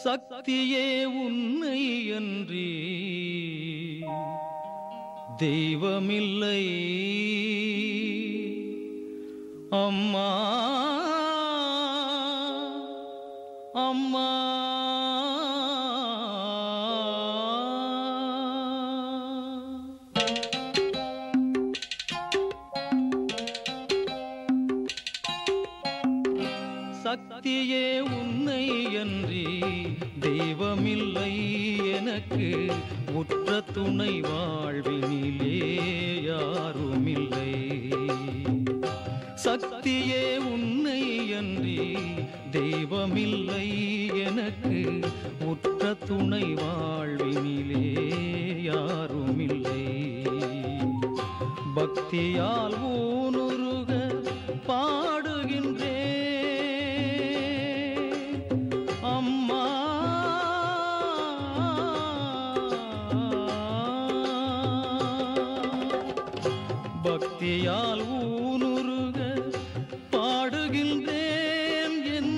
சக்தியே உன்னை அன்றி தெய்வமில்லை அம்மா அம்மா. சக்தியே உன்னை அன்றி தெய்வமில்லை எனக்கு, உற்ற துணை வாழ்வினிலே யாருமில்லை. சக்தியே உன்னை அன்றி தெய்வமில்லை எனக்கு, உற்ற துணை வாழ்வினிலே யாருமில்லை. பக்தியால் ஊனுருக பாடுகின்றே அம்மா பக்தியால் ஊனுருக பாடுகின்றேன், என்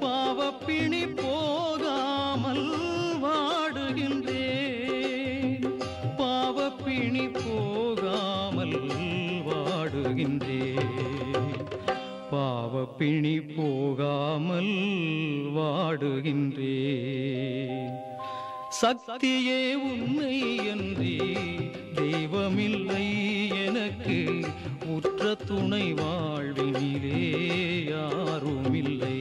பாவப்பிணி போகாமல் வாடுகின்றேன், பாவப்பிணி போகாமல் வாடுகின்றேன், பாவப்பிணி போகாமல் வாடுகின்றேன். சக்தியே உன்னை அன்றி தெய்வமில்லை எனக்கு, உற்ற துணை வாழ்வினிலே யாருமில்லை.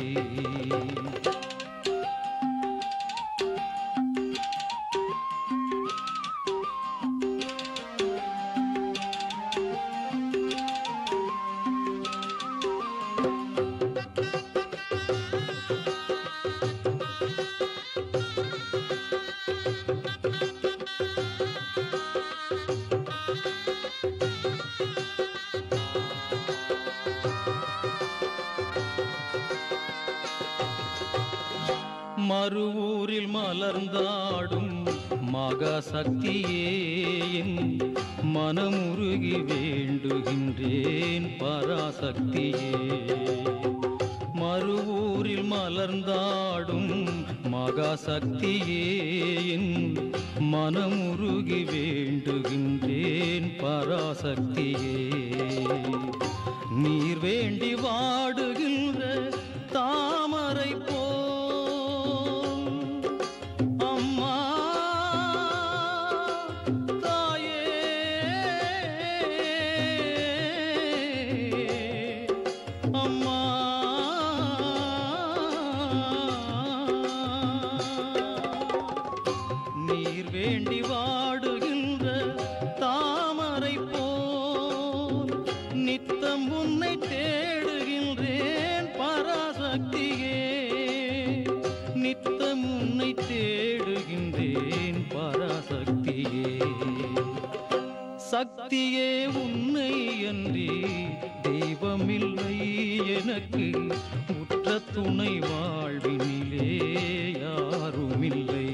மறுவூரில் மலர்ந்தாடும் மகாசக்தியே, என் மனமுருகி வேண்டுகின்றேன் பராசக்தியே. மறுவூரில் மலர்ந்தாடும் மகாசக்தியே, என் மனமுருகி வேண்டுகின்றேன் பராசக்தியே. நீர் வேண்டி வாடுகின்ற தாமரை அம்மா நீர் வேண்டி வாடுகின்ற தாமரை போல் நித்தம் உன்னை தேடுகின்றேன் பராசக்தியே, நித்தம் உன்னை தேடுகின்றேன் பராசக்தியே. சக்தியே உன்னை அன்றி தெய்வமில்லை எனக்கு, உற்ற துணை வாழ்வினிலே யாருமில்லை.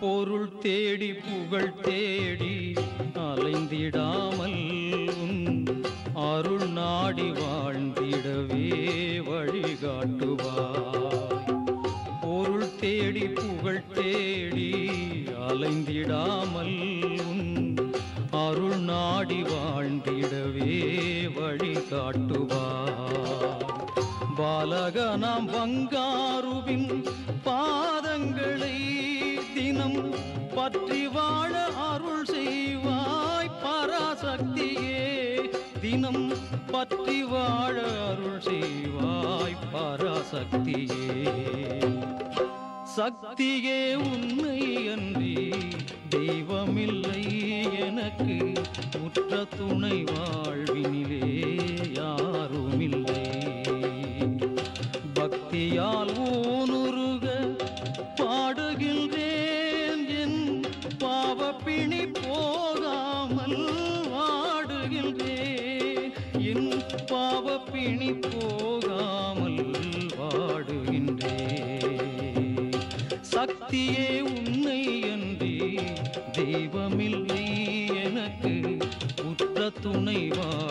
பொருள் தேடி புகழ் தேடி அலைந்திடாமல் உன் அருள் நாடி வாழ்ந்திடவே வழிகாட்டுவாய். பொருள் தேடி புகழ் தேடி அலைந்திடாமல் உன் அருள் நாடி வாழ்ந்திடவே வழிகாட்டுவாய். பாலகனாம் பங்காருவின் பாதங்களை தினம் பற்றி வாழ அருள் செய்வாய் பராசக்தியே, தினம் பற்றி வாழ அருள் செய்வாய் பராசக்தியே. சக்தியே உன்னை அன்றி தெய்வமில்லை எனக்கு, உற்ற துணை வாழ்வினிலே யாருமில்லை. பக்தியால் ஊனுருக போகாமல் வாடுகின்றேன் என் பாவப்பிணி போகாமல் வாடுகின்றேன் சக்தியே உன்னை அன்றி தெய்வமில்லை எனக்கு உற்ற துணை வாழ்